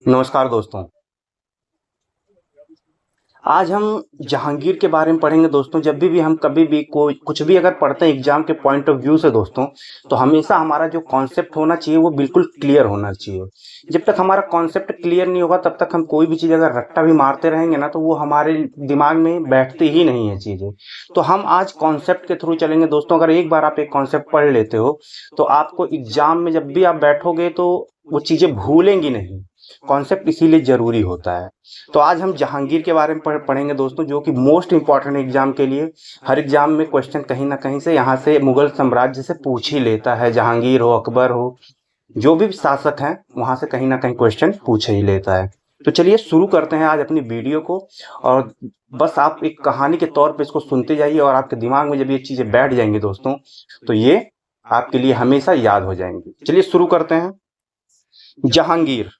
नमस्कार दोस्तों। आज हम जहांगीर के बारे में पढ़ेंगे दोस्तों। जब भी हम कभी भी कोई कुछ भी अगर पढ़ते हैं एग्जाम के पॉइंट ऑफ व्यू से दोस्तों, तो हमेशा हमारा जो कॉन्सेप्ट होना चाहिए वो बिल्कुल क्लियर होना चाहिए। जब तक हमारा कॉन्सेप्ट क्लियर नहीं होगा तब तक हम कोई भी चीज़ अगर रट्टा भी मारते रहेंगे ना तो वो हमारे दिमाग में बैठती ही नहीं है चीज़ें। तो हम आज कॉन्सेप्ट के थ्रू चलेंगे दोस्तों। अगर एक बार आप एक कॉन्सेप्ट पढ़ लेते हो तो आपको एग्जाम में जब भी आप बैठोगे तो वो चीज़ें भूलेंगी नहीं। कॉन्सेप्ट इसीलिए जरूरी होता है। तो आज हम जहांगीर के बारे में पढ़ेंगे दोस्तों, जो कि मोस्ट इंपॉर्टेंट एग्जाम के लिए। हर एग्जाम में क्वेश्चन कहीं ना कहीं से यहाँ से मुगल साम्राज्य से पूछ ही लेता है। जहांगीर हो, अकबर हो, जो भी शासक हैं वहां से कहीं ना कहीं क्वेश्चन पूछ ही लेता है। तो चलिए शुरू करते हैं आज अपनी वीडियो को। और बस आप एक कहानी के तौर पे इसको सुनते जाइए और आपके दिमाग में जब ये चीजें बैठ जाएंगी दोस्तों तो ये आपके लिए हमेशा याद हो जाएंगी। चलिए शुरू करते हैं। जहांगीर।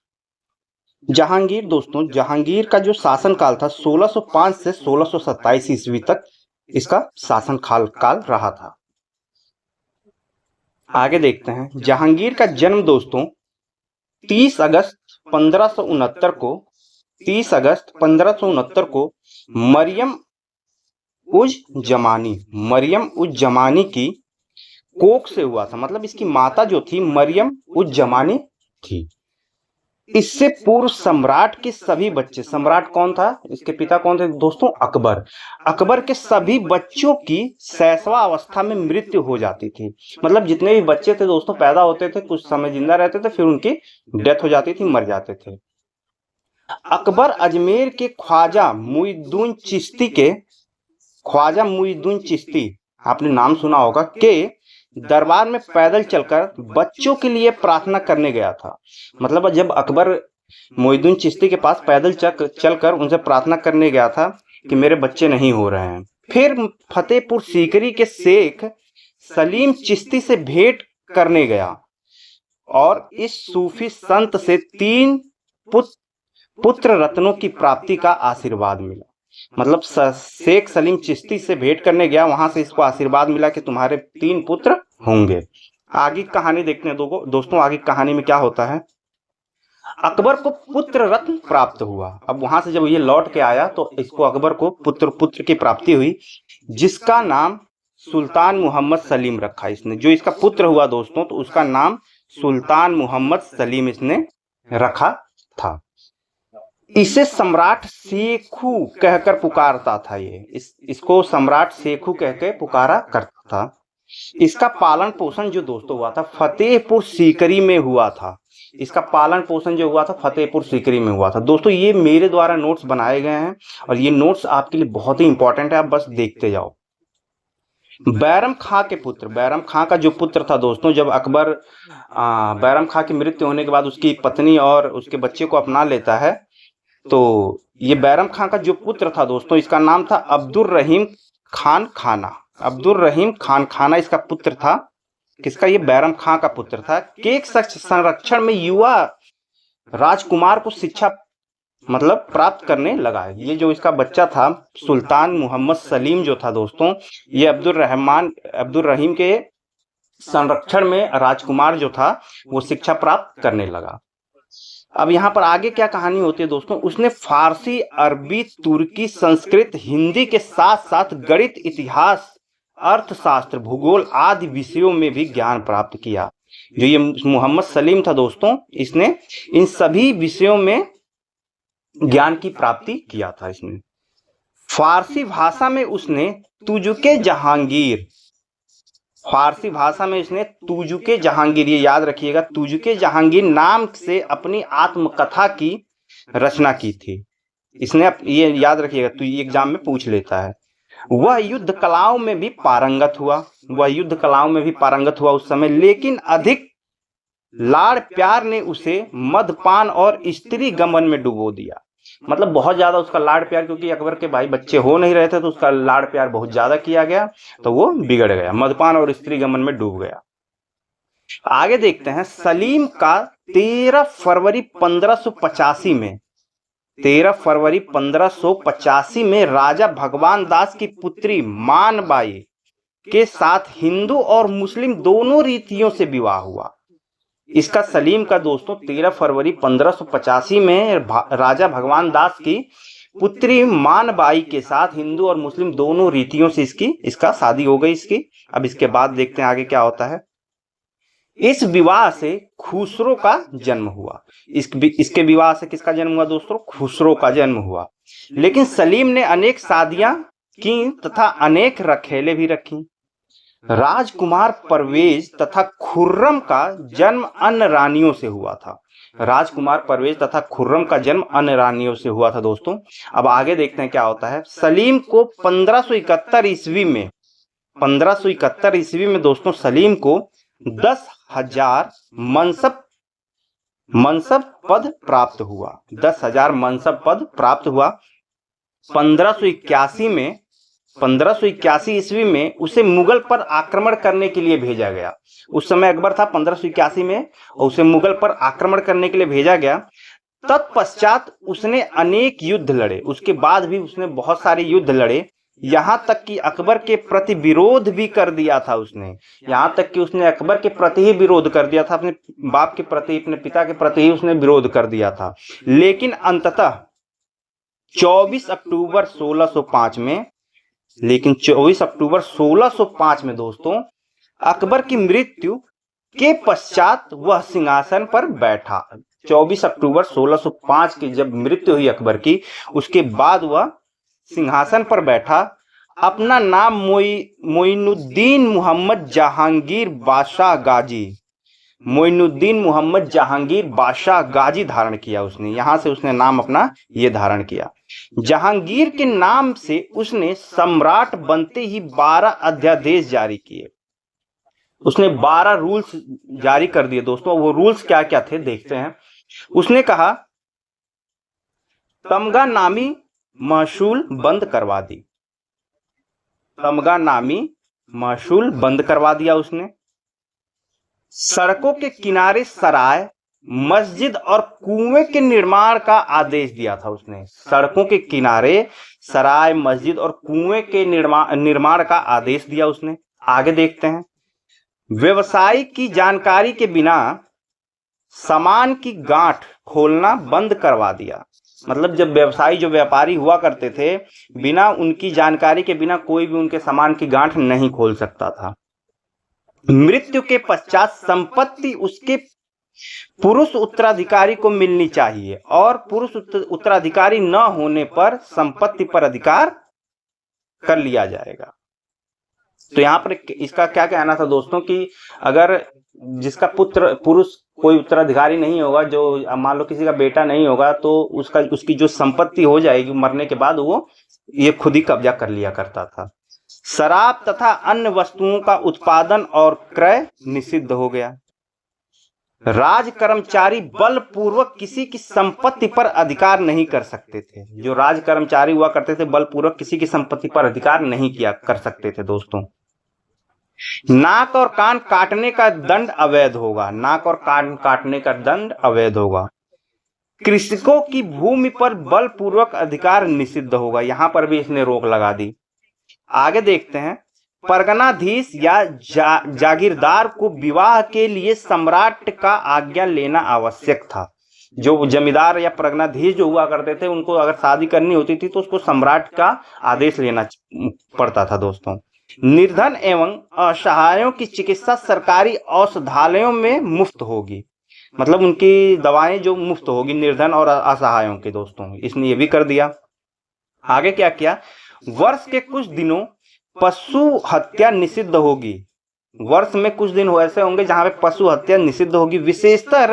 जहांगीर दोस्तों, जहांगीर का जो शासन काल था 1605 से 1627 ईस्वी तक इसका शासन काल रहा था। आगे देखते हैं। जहांगीर का जन्म दोस्तों 30 अगस्त 1569 को 30 अगस्त 1569 को मरियम उज जमानी की कोख से हुआ था। मतलब इसकी माता जो थी मरियम उज जमानी थी। इससे पूर्व सम्राट के सभी बच्चे, सम्राट कौन था, इसके पिता कौन थे दोस्तों, अकबर। अकबर के सभी बच्चों की शैशवा अवस्था में मृत्यु हो जाती थी। मतलब जितने भी बच्चे थे दोस्तों पैदा होते थे, कुछ समय जिंदा रहते थे, फिर उनकी डेथ हो जाती थी, मर जाते थे। अकबर अजमेर के ख्वाजा मुइजुद्दीन चिश्ती, आपने नाम सुना होगा, के दरबार में पैदल चलकर बच्चों के लिए प्रार्थना करने गया था। मतलब जब अकबर मोइनुद्दीन चिश्ती के पास पैदल चलकर उनसे प्रार्थना करने गया था कि मेरे बच्चे नहीं हो रहे हैं। फिर फतेहपुर सीकरी के शेख सलीम चिश्ती से भेंट करने गया और इस सूफी संत से 3 पुत्र रत्नों की प्राप्ति का आशीर्वाद मिला। मतलब शेख सलीम चिश्ती से भेंट करने गया, वहां से इसको आशीर्वाद मिला कि तुम्हारे 3 पुत्र होंगे। आगे कहानी देखते हैं दोस्तों। आगे कहानी में क्या होता है। अकबर को पुत्र रत्न प्राप्त हुआ। अब वहां से जब ये लौट के आया तो इसको अकबर को पुत्र की प्राप्ति हुई, जिसका नाम सुल्तान मोहम्मद सलीम रखा इसने। जो इसका पुत्र हुआ दोस्तों तो उसका नाम सुल्तान मोहम्मद सलीम इसने रखा था। इसे सम्राट शेखू कहकर पुकारता था। इसको सम्राट शेखू कहकर पुकारा करता था। इसका पालन पोषण जो दोस्तों हुआ था फतेहपुर सीकरी में हुआ था। इसका पालन पोषण जो हुआ था फतेहपुर सीकरी में हुआ था। दोस्तों ये मेरे द्वारा नोट्स बनाए गए हैं और ये नोट्स आपके लिए बहुत ही इंपॉर्टेंट है, आप बस देखते जाओ। बैरम खां के पुत्र, बैरम खां का जो पुत्र था दोस्तों, जब अकबर बैरम खां की मृत्यु होने के बाद उसकी पत्नी और उसके बच्चे को अपना लेता है, तो ये बैरम खां का जो पुत्र था दोस्तों इसका नाम था अब्दुल रहीम खान खाना। अब्दुल रहीम खान खाना इसका पुत्र था। किसका, ये बैरम खां का पुत्र था। केक संरक्षण में युवा राजकुमार को शिक्षा मतलब प्राप्त करने लगा। ये जो इसका बच्चा था सुल्तान मोहम्मद सलीम जो था दोस्तों, ये अब्दुल रहीम के संरक्षण में राजकुमार जो था वो शिक्षा प्राप्त करने लगा। अब यहाँ पर आगे क्या कहानी होती है दोस्तों। उसने फारसी, अरबी, तुर्की, संस्कृत, हिंदी के साथ साथ गणित, इतिहास, अर्थशास्त्र, भूगोल आदि विषयों में भी ज्ञान प्राप्त किया। जो ये मोहम्मद सलीम था दोस्तों, इसने इन सभी विषयों में ज्ञान की प्राप्ति किया था। इसने फारसी भाषा में उसने तुजुके जहांगीर, फारसी भाषा में इसने तुजुके जहांगीर, ये याद रखिएगा, तुजुके जहांगीर नाम से अपनी आत्मकथा की रचना की थी इसने। ये याद रखिएगा, तो ये एग्जाम में पूछ लेता है। वह युद्ध कलाओं में भी पारंगत हुआ उस समय, लेकिन अधिक लाड़ प्यार ने उसे मदपान और स्त्री गमन में डुबो दिया। मतलब बहुत ज्यादा उसका लाड़ प्यार, क्योंकि अकबर के भाई बच्चे हो नहीं रहे थे तो उसका लाड़ प्यार बहुत ज्यादा किया गया तो वो बिगड़ गया, मदपान और स्त्री गमन में डूब गया। आगे देखते हैं। सलीम का 13 फरवरी 1585 में 13 फरवरी 1585 में राजा भगवान दास की पुत्री मानबाई के साथ हिंदू और मुस्लिम दोनों रीतियों से विवाह हुआ। इसका सलीम का दोस्तों 13 फरवरी 1585 में राजा भगवान दास की पुत्री मानबाई के साथ हिंदू और मुस्लिम दोनों रीतियों से इसका शादी हो गई इसकी। अब इसके बाद देखते हैं आगे क्या होता है। इस विवाह से खुसरो का जन्म हुआ। इसके विवाह से किसका जन्म हुआ दोस्तों? खुसरो का जन्म हुआ। लेकिन सलीम ने अनेक शादियां की तथा अनेक रखेले भी रखी। राजकुमार परवेज तथा खुर्रम का जन्म अन्य रानियों से हुआ था। राजकुमार परवेज तथा खुर्रम का जन्म अन्य रानियों से हुआ था दोस्तों। अब आगे देखते हैं क्या होता है। सलीम को 1571 ईस्वी में दोस्तों सलीम को 10,000 मनसब पद प्राप्त हुआ। 10,000 मनसब पद प्राप्त हुआ। 1581 ईस्वी में उसे मुगल पर आक्रमण करने के लिए भेजा गया। उस समय अकबर था 1581 में, और उसे मुगल पर आक्रमण करने के लिए भेजा गया। तत्पश्चात उसने अनेक युद्ध लड़े। उसके बाद भी उसने बहुत सारे युद्ध लड़े, यहाँ तक कि अकबर के प्रति विरोध भी कर दिया था उसने। यहाँ तक कि उसने अकबर के प्रति ही विरोध कर दिया था, अपने बाप के प्रति, अपने पिता के प्रति ही उसने विरोध कर दिया था। लेकिन अंततः 24 अक्टूबर 1605 में दोस्तों अकबर की मृत्यु के पश्चात वह सिंहासन पर बैठा। 24 अक्टूबर 1605 की जब मृत्यु हुई अकबर की, उसके बाद वह सिंहासन पर बैठा। अपना नाम मोइनुद्दीन मोहम्मद जहांगीर बादशाह गाजी धारण किया उसने। यहां से उसने नाम अपना ये धारण किया। जहांगीर के नाम से उसने सम्राट बनते ही 12 अध्यादेश जारी किए। उसने 12 रूल्स जारी कर दिए दोस्तों। वो रूल्स क्या क्या थे देखते हैं। उसने कहा तमगा नामी महसूल बंद करवा दी। तमगा नामी महसूल बंद करवा दिया उसने। सड़कों के किनारे सराय, मस्जिद और कुएं के निर्माण का आदेश दिया था उसने। सड़कों के किनारे सराय, मस्जिद और कुएं के निर्माण का आदेश दिया उसने। आगे देखते हैं। व्यवसाय की जानकारी के बिना सामान की गांठ खोलना बंद करवा दिया। मतलब जब जो व्यापारी हुआ करते थे, बिना उनकी जानकारी के बिना कोई भी उनके सामान की गांठ नहीं खोल सकता था। मृत्यु के पश्चात संपत्ति उसके पुरुष उत्तराधिकारी को मिलनी चाहिए, और पुरुष उत्तराधिकारी न होने पर संपत्ति पर अधिकार कर लिया जाएगा। तो यहाँ पर इसका क्या कहना था दोस्तों कि अगर जिसका पुरुष कोई उत्तराधिकारी नहीं होगा, जो मान लो किसी का बेटा नहीं होगा, तो उसकी जो संपत्ति हो जाएगी मरने के बाद, वो ये खुद ही कब्जा कर लिया करता था। शराब तथा अन्य वस्तुओं का उत्पादन और क्रय निषिद्ध हो गया। राज कर्मचारी बलपूर्वक किसी की संपत्ति पर अधिकार नहीं कर सकते थे। जो राज कर्मचारी हुआ करते थे, बलपूर्वक किसी की संपत्ति पर अधिकार नहीं किया कर सकते थे दोस्तों। नाक और कान काटने का दंड अवैध होगा। नाक और कान काटने का दंड अवैध होगा। कृषकों की भूमि पर बलपूर्वक अधिकार निषिद्ध होगा। यहां पर भी इसने रोक लगा दी। आगे देखते हैं। परगनाधीश या जागीरदार को विवाह के लिए सम्राट का आज्ञा लेना आवश्यक था। जो जमींदार या परगनाधीश जो हुआ करते थे, उनको अगर शादी करनी होती थी तो उसको सम्राट का आदेश लेना पड़ता था दोस्तों। निर्धन एवं असहायों की चिकित्सा सरकारी औषधालयों में मुफ्त होगी। मतलब उनकी दवाएं जो मुफ्त होगी निर्धन और असहायों के दोस्तों। इसने ये भी कर दिया। आगे क्या किया। वर्ष के कुछ दिनों पशु हत्या निषिद्ध होगी। वर्ष में कुछ दिन ऐसे होंगे जहां पे पशु हत्या निषिद्ध होगी। विशेषतः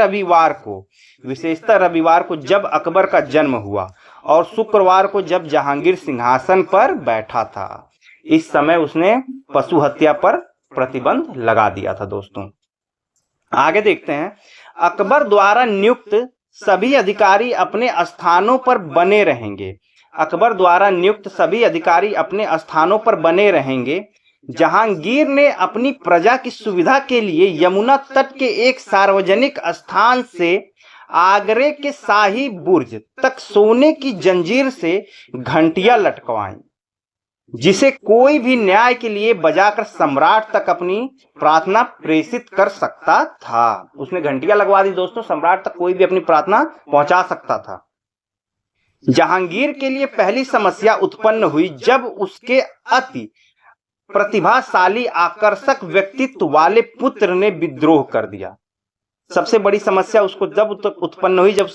रविवार को जब अकबर का जन्म हुआ, और शुक्रवार को जब जहांगीर सिंहासन पर बैठा था। इस समय उसने पशु हत्या पर प्रतिबंध लगा दिया था दोस्तों। आगे देखते हैं। अकबर द्वारा नियुक्त सभी अधिकारी अपने स्थानों पर बने रहेंगे। अकबर द्वारा नियुक्त सभी अधिकारी अपने स्थानों पर बने रहेंगे। जहांगीर ने अपनी प्रजा की सुविधा के लिए यमुना तट के एक सार्वजनिक स्थान से आगरे के शाही बुर्ज तक सोने की जंजीर से घंटियां लटकवाईं। जिसे कोई भी न्याय के लिए बजाकर सम्राट तक अपनी प्रार्थना प्रेषित कर सकता था। उसने घंटियां लगवा दी दोस्तों, सम्राट तक कोई भी अपनी प्रार्थना पहुंचा सकता था। जहांगीर के लिए पहली समस्या उत्पन्न हुई जब उसके अति प्रतिभाशाली आकर्षक व्यक्तित्व वाले पुत्र ने विद्रोह कर दिया। सबसे बड़ी समस्या उसको जब उत्पन्न हुई जब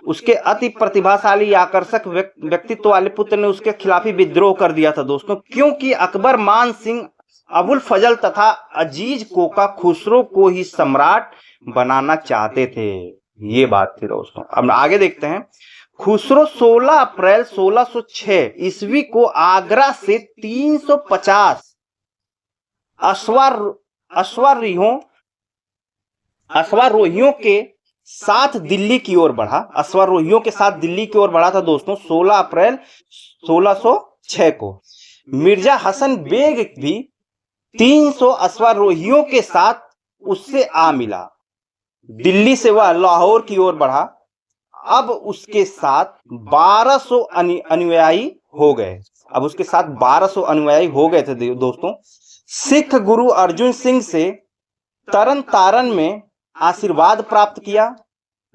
उसके अति प्रतिभाशाली आकर्षक व्यक्तित्व वाले पुत्र ने उसके खिलाफ ही विद्रोह कर दिया था दोस्तों, क्योंकि अकबर मान सिंह, अबुल फजल तथा अजीज कोका खुसरो को ही सम्राट बनाना चाहते थे। ये बात थी दोस्तों। अब आगे देखते हैं। खुसरो 16 अप्रैल 1606 ईस्वी को आगरा से 350 अश्वारोहियों के साथ दिल्ली की ओर बढ़ा। अश्वारोहियों के साथ दिल्ली की ओर बढ़ा था दोस्तों 16 अप्रैल 1606 को। मिर्जा हसन बेग भी 300 अश्वारोहियों के साथ उससे आ मिला। दिल्ली से वह लाहौर की ओर बढ़ा। अब उसके साथ 1200 अनुयायी हो गए। अब उसके साथ 1200 अनुयायी हो गए थे दोस्तों। सिख गुरु अर्जुन सिंह से तरन तारन में आशीर्वाद प्राप्त किया।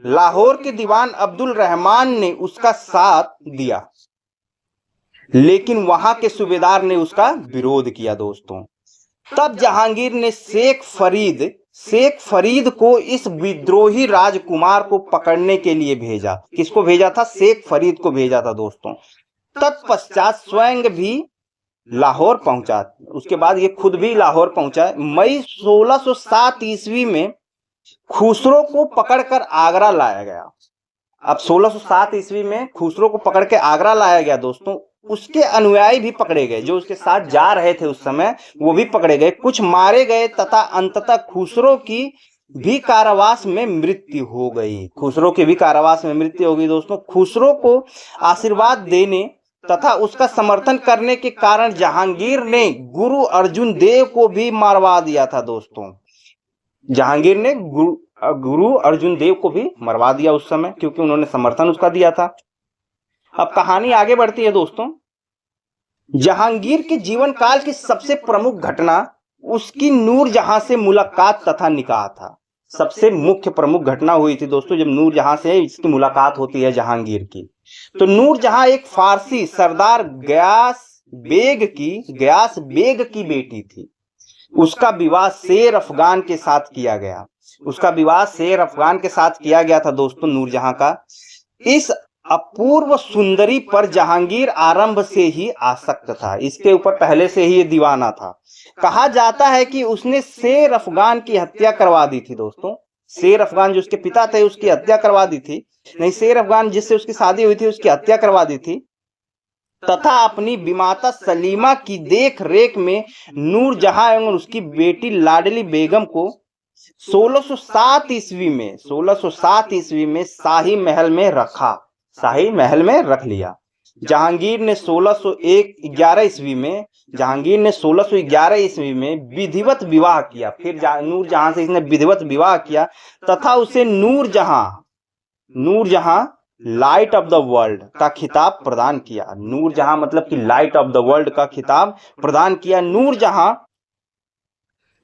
लाहौर के दीवान अब्दुल रहमान ने उसका साथ दिया, लेकिन वहां के सूबेदार ने उसका विरोध किया दोस्तों। तब जहांगीर ने शेख फरीद को इस विद्रोही राजकुमार को पकड़ने के लिए भेजा। किसको भेजा था? शेख फरीद को भेजा था दोस्तों। तत्पश्चात स्वयं भी लाहौर पहुंचा। उसके बाद ये खुद भी लाहौर पहुंचा। मई 1607 ईस्वी में खुसरो को पकड़कर आगरा लाया गया। अब 1607 ईस्वी में खुसरो को पकड़ के आगरा लाया गया दोस्तों। उसके अनुयायी भी पकड़े गए, जो उसके साथ जा रहे थे उस समय वो भी पकड़े गए, कुछ मारे गए तथा अंततः खुसरो की भी कारावास में मृत्यु हो गई। खुसरो की भी कारावास में मृत्यु हो गई दोस्तों। खुसरो को आशीर्वाद देने तथा उसका समर्थन करने के कारण जहांगीर ने गुरु अर्जुन देव को भी मरवा दिया था दोस्तों। जहांगीर ने गुरु अर्जुन देव को भी मरवा दिया उस समय, क्योंकि उन्होंने समर्थन उसका दिया था। अब कहानी आगे बढ़ती है दोस्तों। जहांगीर के जीवन काल की सबसे प्रमुख घटना उसकी नूरजहां से मुलाकात तथा निकाह था। सबसे मुख्य प्रमुख घटना हुई थी दोस्तों जब नूरजहां से इसकी मुलाकात होती है जहांगीर की। तो नूरजहां एक फारसी सरदार गयास बेग की बेटी थी। उसका विवाह शेर अफगान के साथ किया गया था दोस्तों नूरजहां का। इस अपूर्व सुंदरी पर जहांगीर आरंभ से ही आसक्त था। इसके ऊपर पहले से ही ये दीवाना था। कहा जाता है कि उसने शेर अफगान की हत्या करवा दी थी दोस्तों। शेर अफगान जो उसके पिता थे उसकी हत्या करवा दी थी। नहीं, शेर अफगान जिससे उसकी शादी हुई थी उसकी हत्या करवा दी थी तथा अपनी विमाता सलीमा की देख रेख में नूरजहां एवं उसकी बेटी लाडली बेगम को 1607 ईस्वी में शाही महल में रख लिया। जहांगीर ने 1611 ईस्वी में विधिवत विवाह किया। फिर नूरजहां से इसने विधिवत विवाह किया तथा उसे Noorjahan light of the world का खिताब प्रदान किया। नूरजहां मतलब कि लाइट ऑफ द वर्ल्ड का खिताब प्रदान किया।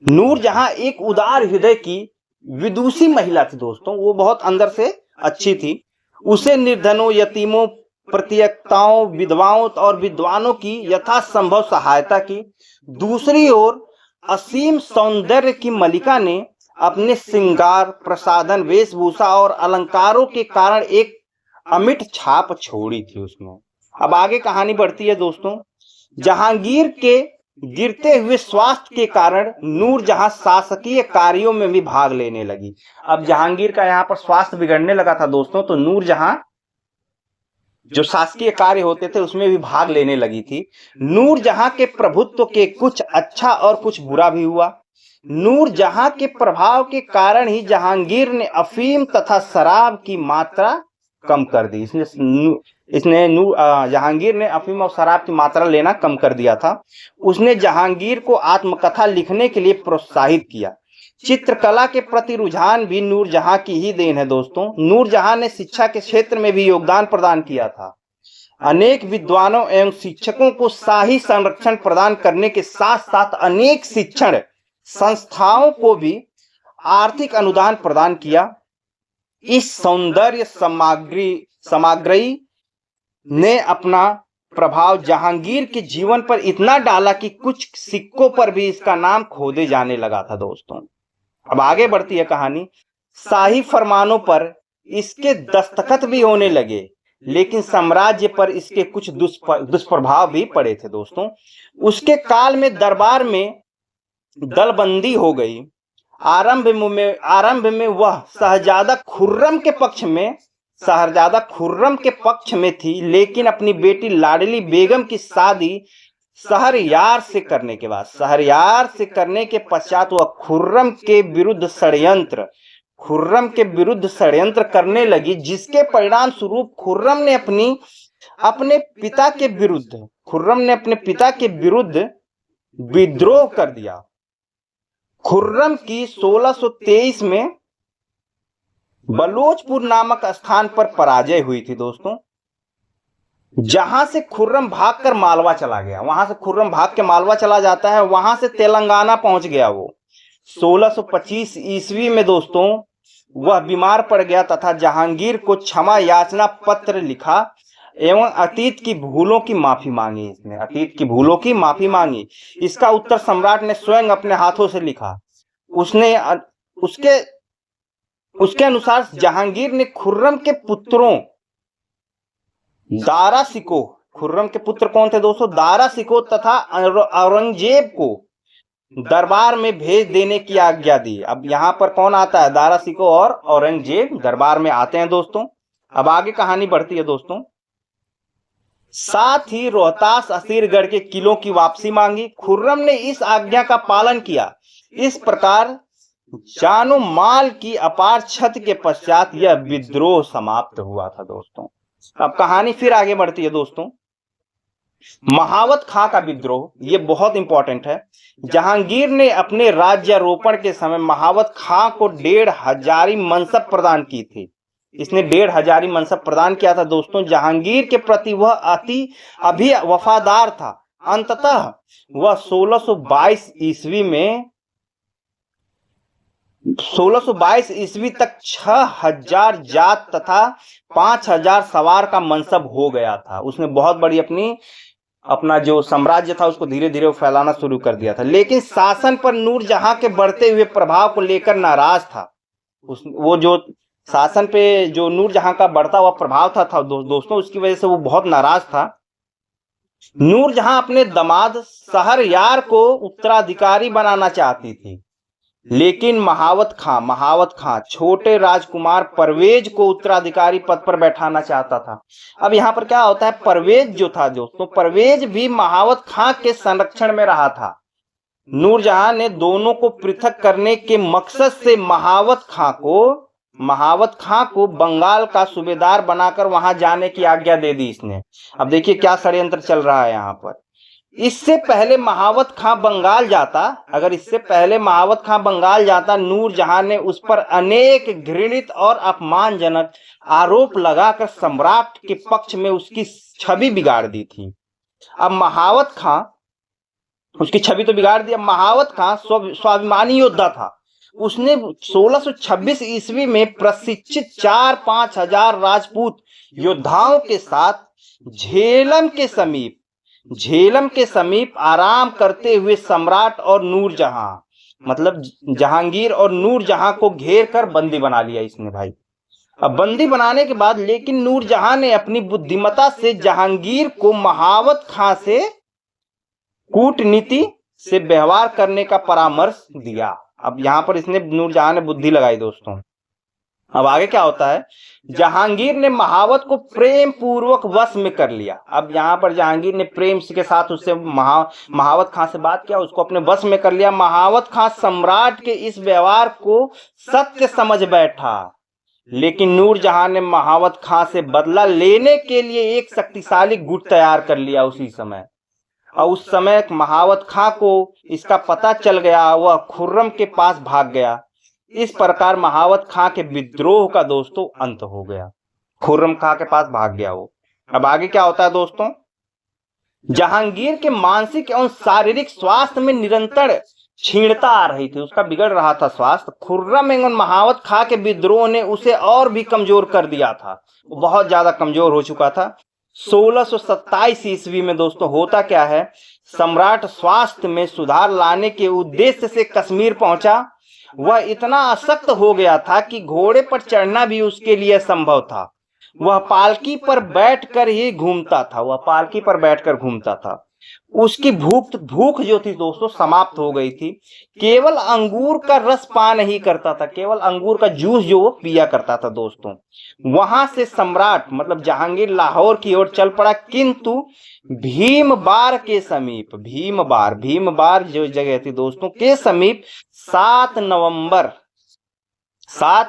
नूरजहां एक उदार हृदय की विदुषी महिला थी दोस्तों। वो बहुत अंदर से अच्छी थी। उसे निर्धनों, यतीमों, प्रतियक्ताओं, विधवाओं और विद्वानों की यथासंभव सहायता की। दूसरी ओर असीम सौंदर्य की मलिका ने अपने श्रृंगार, प्रसाधन, वेशभूषा और अलंकारों के कारण एक अमिट छाप छोड़ी थी उसमें। अब आगे कहानी बढ़ती है दोस्तों। जहांगीर के गिरते हुए स्वास्थ्य के कारण नूरजहां शासकीय कार्यों में भी भाग लेने लगी। अब जहांगीर का यहाँ पर स्वास्थ्य बिगड़ने लगा था दोस्तों, तो नूरजहां जो शासकीय कार्य होते थे उसमें भी भाग लेने लगी थी। नूरजहां के प्रभुत्व के कुछ अच्छा और कुछ बुरा भी हुआ। नूरजहां के प्रभाव के कारण ही जहांगीर ने अफीम तथा शराब की मात्रा कम कर दी। जहांगीर ने अफीम और शराब की मात्रा लेना कम कर दिया था। उसने जहांगीर को आत्मकथा लिखने के लिए प्रोत्साहित किया। चित्रकला के प्रति रुझान भी नूरजहां की ही देन है दोस्तों। नूरजहां ने शिक्षा के क्षेत्र में भी योगदान प्रदान किया था। अनेक विद्वानों एवं शिक्षकों को शाही संरक्षण प्रदान करने के साथ साथ अनेक शिक्षण संस्थाओं को भी आर्थिक अनुदान प्रदान किया। इस सौंदर्य सामग्री ने अपना प्रभाव जहांगीर के जीवन पर इतना डाला कि कुछ सिक्कों पर भी इसका नाम खोदे जाने लगा था दोस्तों। अब आगे बढ़ती है कहानी। शाही फरमानों पर इसके दस्तखत भी होने लगे, लेकिन साम्राज्य पर इसके कुछ दुष्प्रभाव भी पड़े थे दोस्तों। उसके काल में दरबार में दलबंदी हो गई। आरंभ में वह शहजादा खुर्रम के पक्ष में थी, लेकिन अपनी बेटी लाडली बेगम की शादी शहरयार से करने के पश्चात वह खुर्रम के विरुद्ध षड्यंत्र करने लगी, जिसके परिणाम स्वरूप खुर्रम ने अपने पिता के विरुद्ध विद्रोह कर दिया। खुर्रम की 1623 में बलोचपुर नामक स्थान पर पराजय हुई थी दोस्तों, जहां से खुर्रम भागकर मालवा चला गया। वहां से खुर्रम भाग के मालवा चला जाता है, वहां से तेलंगाना पहुंच गया वो। 1625 ईस्वी में दोस्तों वह बीमार पड़ गया तथा जहांगीर को क्षमा याचना पत्र लिखा एवं अतीत की भूलों की माफी मांगी। इसका उत्तर सम्राट ने स्वयं अपने हाथों से लिखा। उसके अनुसार जहांगीर ने खुर्रम के पुत्रों खुर्रम के पुत्र कौन थे दोस्तों? दारा सिको तथा औरंगजेब को दरबार में भेज देने की आज्ञा दी। अब यहाँ पर कौन आता है? दारा सिको और औरंगजेब दरबार में आते हैं दोस्तों। अब आगे कहानी बढ़ती है दोस्तों। साथ ही रोहतास असीरगढ़ के किलों की वापसी मांगी। खुर्रम ने इस आज्ञा का पालन किया। इस प्रकार जानो माल की अपार क्षति के पश्चात यह विद्रोह समाप्त हुआ था दोस्तों। अब कहानी फिर आगे बढ़ती है दोस्तों। महावत खां का विद्रोह, ये बहुत इंपॉर्टेंट है। जहांगीर ने अपने राज्यारोपण के समय महावत खां को 1500 मनसब प्रदान की थी। इसने 1500 मनसब प्रदान किया था दोस्तों। जहांगीर के प्रति वह अभी वफादार था। अंततः वह 1622 ईस्वी तक 6000 जात तथा 5000 सवार का मनसब हो गया था। उसने बहुत बड़ी अपना जो साम्राज्य था उसको धीरे धीरे फैलाना शुरू कर दिया था, लेकिन शासन पर नूरजहां के बढ़ते हुए प्रभाव को लेकर नाराज था। वो जो शासन पे जो नूरजहां का बढ़ता हुआ प्रभाव था दोस्तों, उसकी वजह से वो बहुत नाराज था। नूरजहां अपने दामाद शहरयार को उत्तराधिकारी बनाना चाहती थी, लेकिन महावत खां छोटे राजकुमार परवेज को उत्तराधिकारी पद पर बैठाना चाहता था। अब यहाँ पर क्या होता है, परवेज जो था दोस्तों, परवेज भी महावत खां के संरक्षण में रहा था। नूरजहां ने दोनों को पृथक करने के मकसद से महावत खां को बंगाल का सूबेदार बनाकर वहां जाने की आज्ञा दे दी इसने। अब देखिए क्या षड्यंत्र चल रहा है यहाँ पर। इससे पहले महावत खां बंगाल जाता, नूरजहां ने उस पर अनेक घृणित और अपमानजनक आरोप लगाकर सम्राट के पक्ष में उसकी छवि बिगाड़ दी थी। अब महावत खां उसकी छवि तो बिगाड़ दी। अब महावत खां स्वाभिमानी योद्धा था। उसने 1626 ईस्वी में प्रशिक्षित 4-5 हजार राजपूत योद्धाओं के साथ झेलम के समीप आराम करते हुए सम्राट और नूरजहां, मतलब जहांगीर और नूरजहां को घेर कर बंदी बना लिया इसने भाई। अब बंदी बनाने के बाद लेकिन नूरजहां ने अपनी बुद्धिमत्ता से जहांगीर को महावत खां से कूटनीति से व्यवहार करने का परामर्श दिया। अब यहाँ पर इसने नूरजहां ने बुद्धि लगाई दोस्तों। अब आगे क्या होता है, जहांगीर ने महावत को प्रेम पूर्वक वश में कर लिया। अब यहाँ पर जहांगीर ने प्रेम के साथ उससे महावत खां से बात किया, उसको अपने वश में कर लिया। महावत खां सम्राट के इस व्यवहार को सत्य समझ बैठा, लेकिन नूरजहां ने महावत खां से बदला लेने के लिए एक शक्तिशाली गुट तैयार कर लिया उसी समय। और उस समय महावत खां को इसका पता चल गया, वह खुर्रम के पास भाग गया। इस प्रकार महावत खां के विद्रोह का दोस्तों अंत हो गया। खुर्रम खां के पास भाग गया वो। अब आगे क्या होता है दोस्तों, जहांगीर के मानसिक एवं शारीरिक स्वास्थ्य में निरंतर क्षीणता आ रही थी, उसका बिगड़ रहा था स्वास्थ्य। खुर्रम एवं महावत खां के विद्रोह ने उसे और भी कमजोर कर दिया था, वो बहुत ज्यादा कमजोर हो चुका था। 1627 ईस्वी में दोस्तों होता क्या है, सम्राट स्वास्थ्य में सुधार लाने के उद्देश्य से कश्मीर पहुंचा। वह इतना अशक्त हो गया था कि घोड़े पर चढ़ना भी उसके लिए असंभव था। वह पालकी पर बैठकर ही घूमता था, वह पालकी पर बैठकर घूमता था। उसकी भूख जो थी दोस्तों समाप्त हो गई थी। केवल अंगूर का रस पान नहीं करता था, केवल अंगूर का जूस जो वो पिया करता था दोस्तों। वहां से सम्राट मतलब जहांगीर लाहौर की ओर चल पड़ा, किंतु भीमबार के समीप, भीमबार जो जगह थी दोस्तों के समीप 7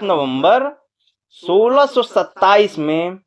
नवंबर 1627 में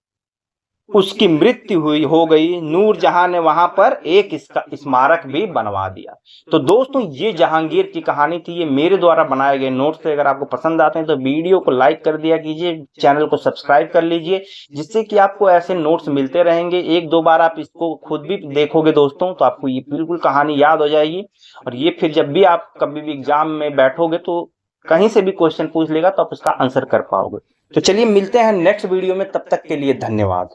उसकी मृत्यु हो गई। नूरजहां ने वहां पर एक इसका स्मारक भी बनवा दिया। तो दोस्तों ये जहांगीर की कहानी थी, ये मेरे द्वारा बनाए गए नोट्स थे। अगर आपको पसंद आते हैं तो वीडियो को लाइक कर दिया कीजिए, चैनल को सब्सक्राइब कर लीजिए, जिससे कि आपको ऐसे नोट्स मिलते रहेंगे। एक दो बार आप इसको खुद भी देखोगे दोस्तों तो आपको ये बिल्कुल कहानी याद हो जाएगी। और ये फिर जब भी आप कभी भी एग्जाम में बैठोगे तो कहीं से भी क्वेश्चन पूछ लेगा तो आप उसका आंसर कर पाओगे। तो चलिए मिलते हैं नेक्स्ट वीडियो में, तब तक के लिए धन्यवाद।